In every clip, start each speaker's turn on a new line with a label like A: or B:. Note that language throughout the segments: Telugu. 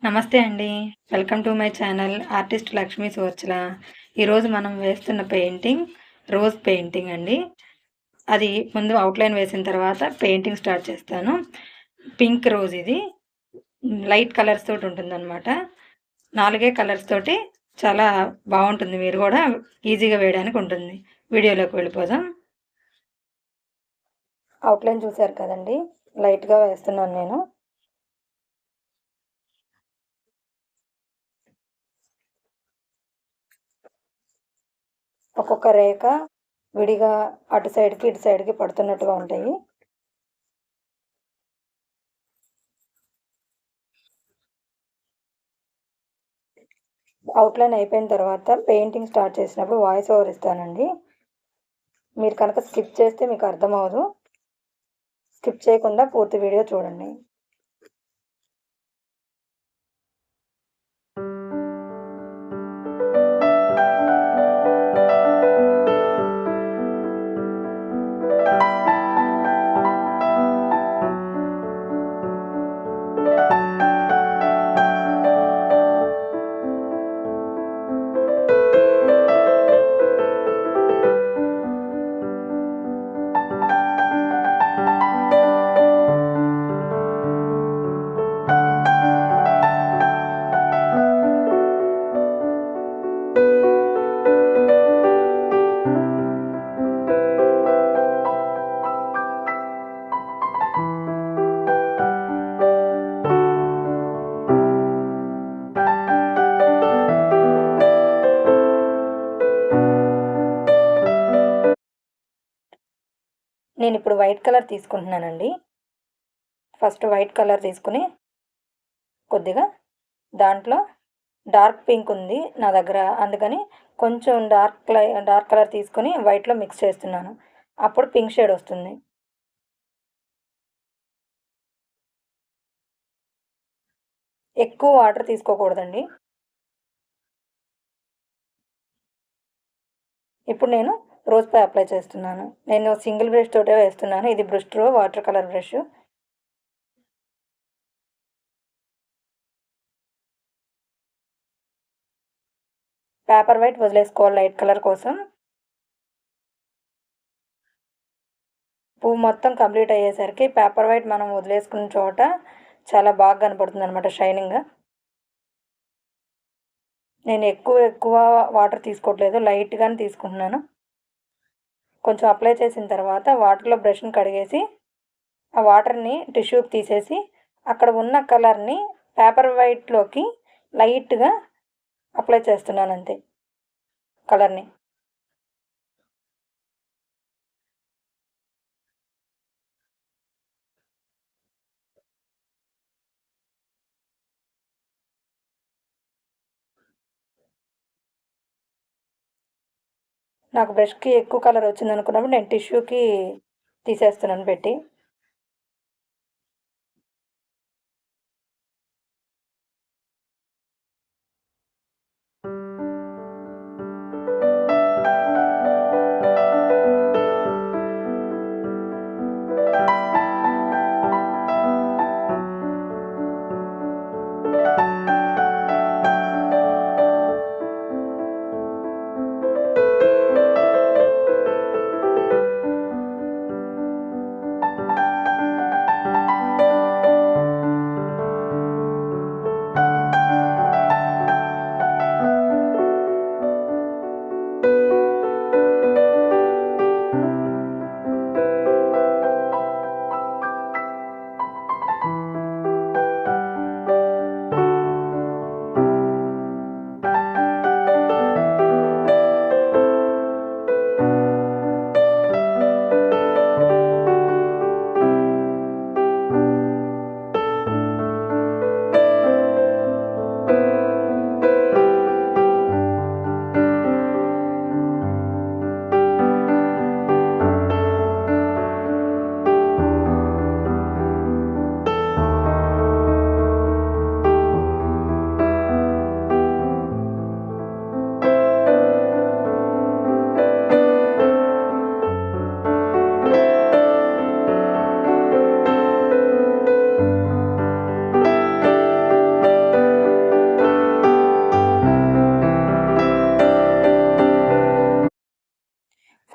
A: నమస్తే అండి. Welcome to my channel artist Lakshmi Sorchala. ఈరోజు మనం వేస్తున్న పెయింటింగ్ రోజ్ పెయింటింగ్ అండి. అది ముందు అవుట్లైన్ వేసిన తర్వాత పెయింటింగ్ స్టార్ట్ చేస్తాను. పింక్ రోజ్ ఇది లైట్ కలర్స్ తోటి ఉంటుందన్నమాట. 4 కలర్స్ తోటి చాలా బాగుంటుంది. మీరు కూడా ఈజీగా వేయడానికి ఉంటుంది. వీడియోలోకి వెళ్ళిపోదాం. అవుట్లైన్ చూశారు కదండి, లైట్గా వేస్తున్నాను నేను. ఒక్కొక్క రేఖ విడిగా అటు సైడ్కి ఇటు సైడ్కి పడుతున్నట్టుగా ఉంటాయి. అవుట్లైన్ అయిపోయిన తర్వాత పెయింటింగ్ స్టార్ట్ చేసినప్పుడు వాయిస్ ఓవర్ ఇస్తానండి. మీరు కనుక స్కిప్ చేస్తే మీకు అర్థమవదు. స్కిప్ చేయకుండా పూర్తి వీడియో చూడండి. నేను ఇప్పుడు వైట్ కలర్ తీసుకుంటున్నానండి. ఫస్ట్ వైట్ కలర్ తీసుకుని కొద్దిగా దాంట్లో డార్క్ పింక్ ఉంది నా దగ్గర, అందుకని కొంచెం డార్క్ కలర్ తీసుకొని వైట్లో మిక్స్ చేస్తున్నాను. అప్పుడు పింక్ షేడ్ వస్తుంది. ఎక్కువ వాటర్ తీసుకోకూడదండి. ఇప్పుడు నేను రోజ్ పై అప్లై చేస్తున్నాను. నేను సింగిల్ బ్రష్ తోటే వేస్తున్నాను. ఇది బ్రష్ట్రో water colour brush. Paper white వదిలేసుకోవాలి లైట్ కలర్ కోసం. పువ్వు మొత్తం కంప్లీట్ అయ్యేసరికి పేపర్ వైట్ మనం వదిలేసుకున్న చోట చాలా బాగా కనపడుతుంది అనమాట, షైనింగ్గా. నేను ఎక్కువ వాటర్ తీసుకోవట్లేదు, లైట్గానే తీసుకుంటున్నాను. కొంచెం అప్లై చేసిన తర్వాత వాటర్లో బ్రష్ని కడిగేసి ఆ వాటర్ని టిష్యూకి తీసేసి అక్కడ ఉన్న కలర్ని పేపర్ వైట్లోకి లైట్గా అప్లై చేస్తున్నాను అంతే, కలర్ని. నాకు బ్రష్కి ఎక్కువ కలర్ వచ్చింది అనుకున్నప్పుడు నేను టిష్యూకి తీసేస్తున్నాను పెట్టి.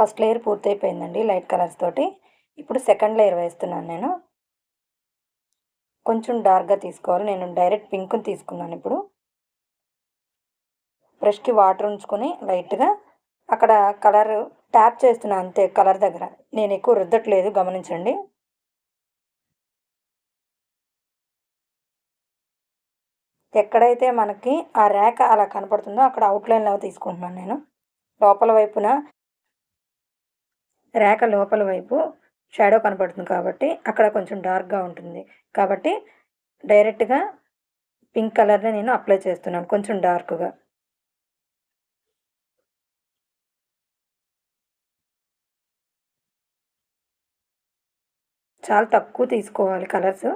A: ఫస్ట్ లేయర్ పూర్తయిపోయిందండి లైట్ కలర్స్ తోటి. ఇప్పుడు సెకండ్ లేయర్ వేస్తున్నాను నేను. కొంచెం డార్క్గా తీసుకోవాలి. నేను డైరెక్ట్ పింక్ని తీసుకున్నాను. ఇప్పుడు బ్రష్కి వాటర్ ఉంచుకొని లైట్గా అక్కడ కలర్ ట్యాప్ చేస్తున్నాను అంతే. కలర్ దగ్గర నేను ఎక్కువ రుద్దట్లేదు, గమనించండి. ఎక్కడైతే మనకి ఆ రేఖ అలా కనపడుతుందో అక్కడ అవుట్లైన్లో తీసుకుంటున్నాను నేను. లోపల వైపున రేఖ లోపల వైపు షాడో కనపడుతుంది కాబట్టి అక్కడ కొంచెం డార్క్గా ఉంటుంది. కాబట్టి డైరెక్ట్గా పింక్ కలర్ని నేను అప్లై చేస్తున్నాను కొంచెం డార్క్గా. చాలా తక్కువ తీసుకోవాలి కలర్స్.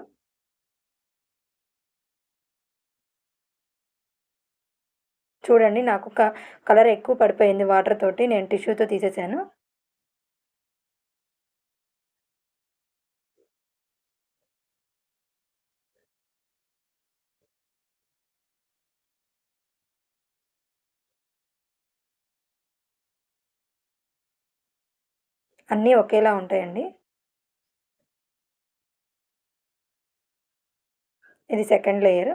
A: చూడండి, నాకు కలర్ ఎక్కువ పడిపోయింది వాటర్ తోటి. నేను టిష్యూతో తీసేసాను. అన్నీ ఒకేలా ఉంటాయండి. ఇది సెకండ్ లేయర్.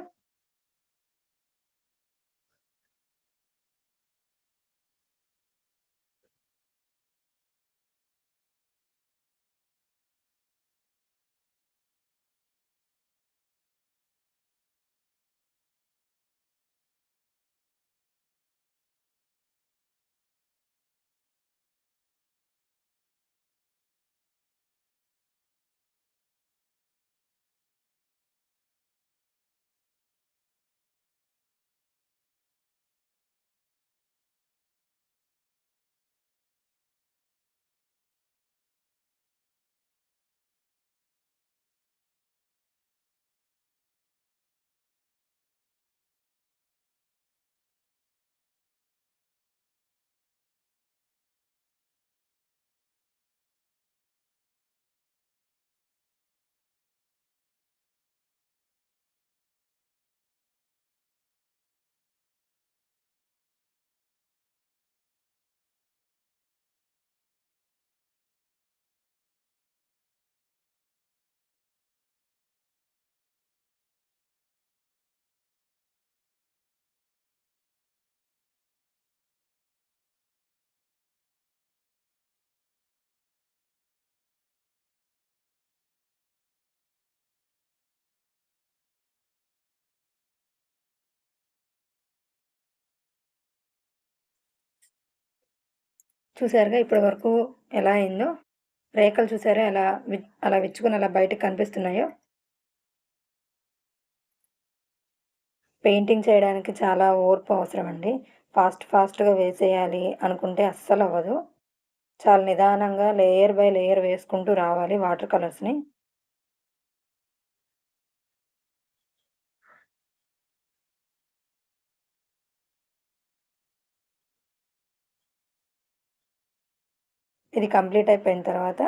A: చూసారుగా ఇప్పటి వరకు ఎలా అయిందో. రేఖలు చూసారా ఎలా అలా విచ్చుకొని అలా బయటకు కనిపిస్తున్నాయో. పెయింటింగ్ చేయడానికి చాలా ఓర్పు అవసరం అండి. ఫాస్ట్గా వేసేయాలి అనుకుంటే అస్సలు అవ్వదు. చాలా నిదానంగా లేయర్ బై లేయర్ వేసుకుంటూ రావాలి వాటర్ కలర్స్ని. ఇది కంప్లీట్ అయిపోయిన తర్వాత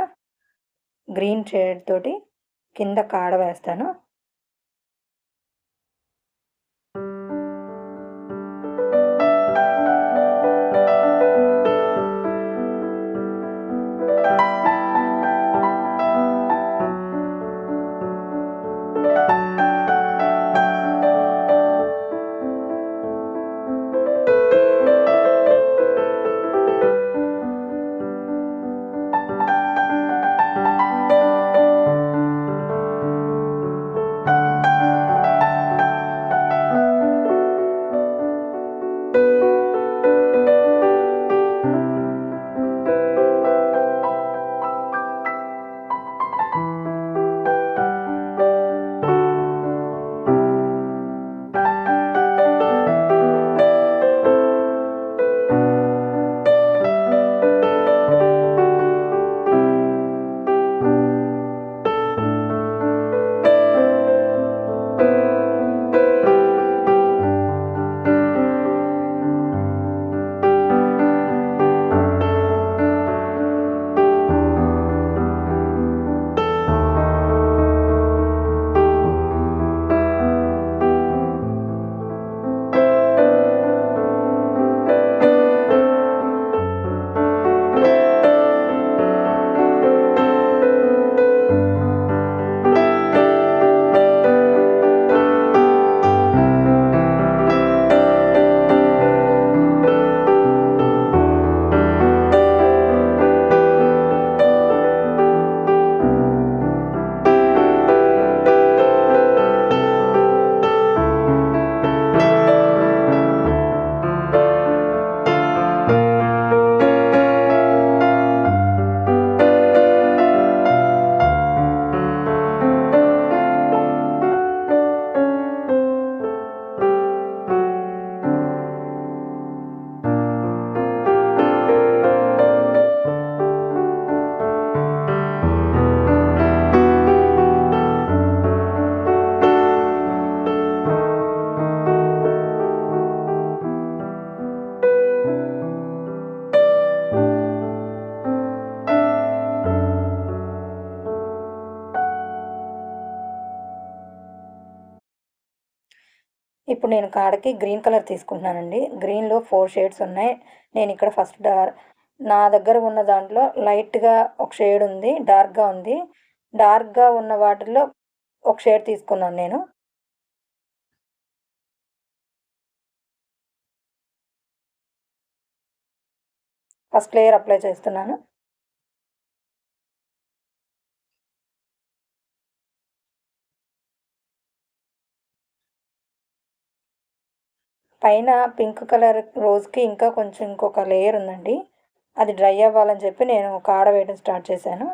A: గ్రీన్ షేడ్ తోటి కింద కాడ వేస్తాను. ఇప్పుడు నేను కాడకి గ్రీన్ కలర్ తీసుకుంటున్నానండి. గ్రీన్‌లో 4 షేడ్స్ ఉన్నాయి. నేను ఇక్కడ ఫస్ట్ నా దగ్గర ఉన్న దాంట్లో లైట్‌గా ఒక షేడ్ ఉంది. డార్క్‌గా ఉంది. డార్క్‌గా ఉన్న వాటిల్లో ఒక షేడ్ తీసుకున్నాను నేను. ఫస్ట్ లేయర్ అప్లై చేస్తున్నాను. పైన పింక్ కలర్ రోజ్‌కి ఇంకా కొంచెం ఇంకొక లేయర్ ఉందండి. అది డ్రై అవ్వాలని చెప్పి నేను కాడ వేయడం స్టార్ట్ చేశాను.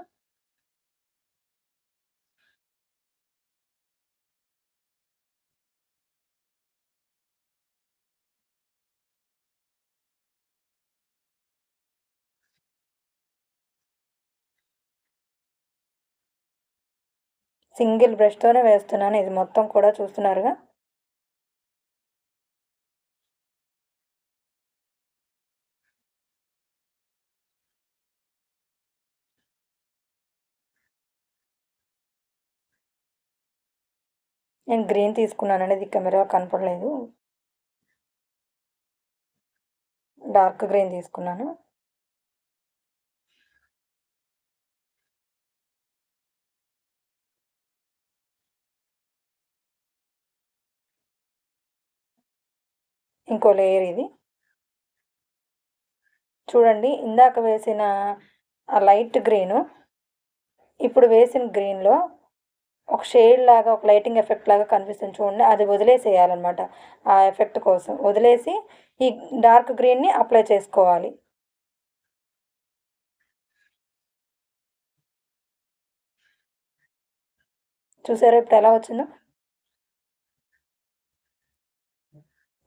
A: సింగిల్ బ్రష్‌తోనే వేస్తున్నాను. ఇది మొత్తం కూడా చూస్తున్నారుగా. నేను గ్రీన్ తీసుకున్నానండి. ఇది కెమెరాలో కనపడలేదు. డార్క్ గ్రీన్ తీసుకున్నాను. ఇంకో లేయర్ ఇది. చూడండి ఇందాక వేసిన ఆ లైట్ గ్రీను, ఇప్పుడు వేసిన గ్రీన్‌లో ఒక షేడ్ లాగా ఒక లైటింగ్ ఎఫెక్ట్ లాగా కనిపిస్తుంది చూడండి. అది వదిలేసేయాలనమాట. ఆ ఎఫెక్ట్ కోసం వదిలేసి ఈ డార్క్ గ్రీన్‌ని అప్లై చేసుకోవాలి. చూసారా ఇప్పుడు ఎలా వచ్చిందో?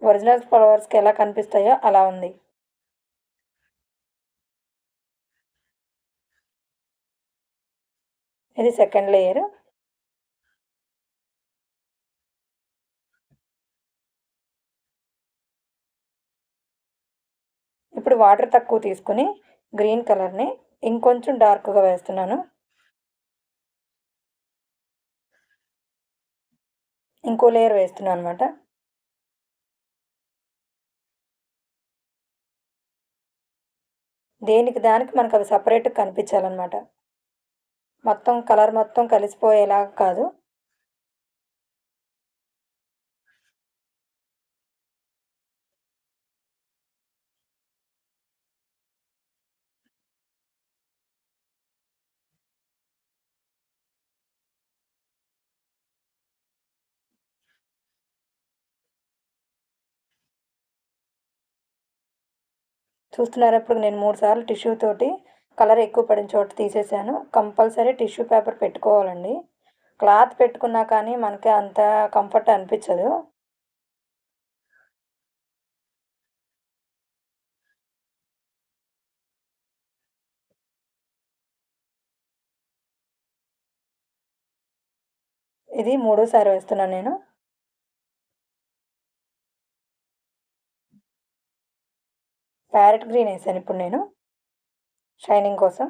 A: ఒరిజినల్ ఫ్లవర్స్‌కి ఎలా కనిపిస్తాయో అలా ఉంది. ఇది సెకండ్ లేయర్. ఇప్పుడు వాటర్ తక్కువ తీసుకొని గ్రీన్ కలర్‌ని ఇంకొంచెం డార్క్‌గా వేస్తున్నాను. ఇంకో లేయర్ వేస్తున్నాను అనమాట. దేనికి దానికి మనకు అవి సెపరేట్‌గా కనిపించాలనమాట. మొత్తం కలర్ మొత్తం కలిసిపోయేలాగా కాదు. చూస్తున్నారా ఇప్పుడు నేను 3 సార్లు టిష్యూ తోటి కలర్ ఎక్కువ పడిన చోట తీసేసాను. కంపల్సరీ టిష్యూ పేపర్ పెట్టుకోవాలండి. క్లాత్ పెట్టుకున్నా కానీ మనకి అంత కంఫర్ట్ అనిపించదు. ఇది మూడోసారి వేస్తున్నాను నేను. ప్యారెట్ గ్రీన్ వేసాను ఇప్పుడు నేను షైనింగ్ కోసం.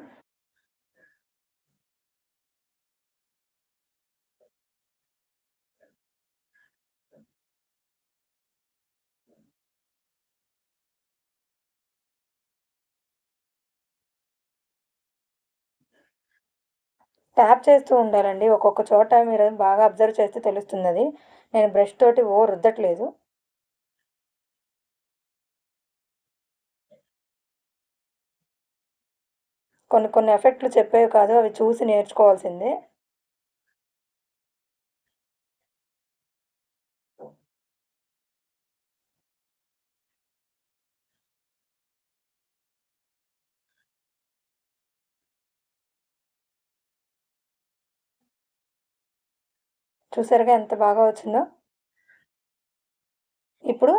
A: ట్యాప్ చేస్తూ ఉండాలండి. ఒక్కొక్క చోట మీరు బాగా అబ్జర్వ్ చేస్తే తెలుస్తుందది. నేను బ్రష్ తోటి రుద్దట్లేదు. కొన్ని కొన్ని ఎఫెక్ట్‌లు చెప్పేవి కాదు. అవి చూసి నేర్చుకోవాల్సిందే. చూసారుగా ఎంత బాగా వచ్చిందో? ఇప్పుడు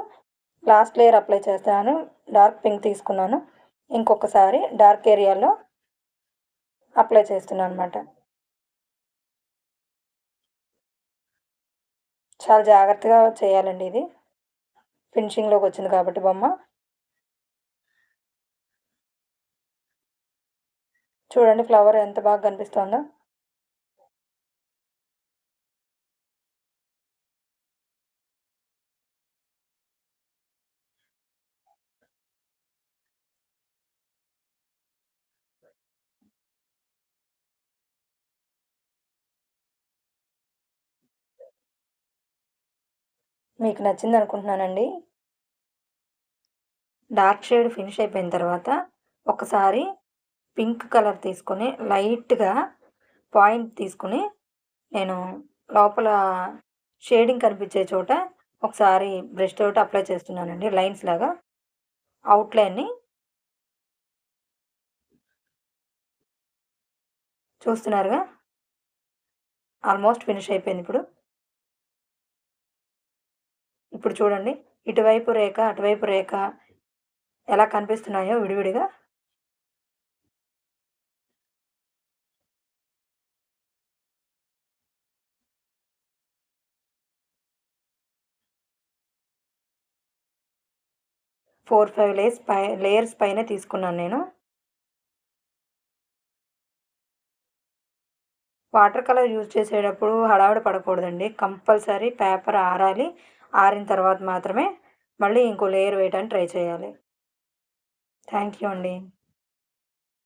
A: లాస్ట్ లేయర్ అప్లై చేస్తాను. డార్క్ పింక్ తీసుకున్నాను. ఇంకొకసారి డార్క్ ఏరియాలో అప్లై చేస్తున్నానన్నమాట. చాలా జాగ్రత్తగా చేయాలండి ఇది. ఫినిషింగ్‌లోకి వచ్చింది కాబట్టి బొమ్మ. చూడండి ఫ్లవర్ ఎంత బాగా కనిపిస్తోందో. మీకు నచ్చింది అనుకుంటున్నానండి. డార్క్ షేడ్ ఫినిష్ అయిపోయిన తర్వాత ఒకసారి పింక్ కలర్ తీసుకొని లైట్‌గా పాయింట్ తీసుకొని నేను లోపల షేడింగ్ కనిపించే చోట ఒకసారి బ్రష్ తోటి అప్లై చేస్తున్నానండి లైన్స్ లాగా. అవుట్‌లైన్‌ని చూస్తున్నారుగా? ఆల్మోస్ట్ ఫినిష్ అయిపోయింది ఇప్పుడు. ఇప్పుడు చూడండి. ఇటువైపు రేఖ, అటువైపు రేఖ ఎలా కనిపిస్తున్నాయో విడివిడిగా. 4, 5 లేయర్స్ పైనే తీసుకున్నాను నేను. వాటర్ కలర్ యూజ్ చేసేటప్పుడు హడావిడి పడకూడదండి. Compulsory paper ఆరాలి. ఆరిన తర్వాత మాత్రమే మళ్ళీ ఇంకో లేయర్ వేయడానికి ట్రై చేయాలి. థ్యాంక్ యూ అండి.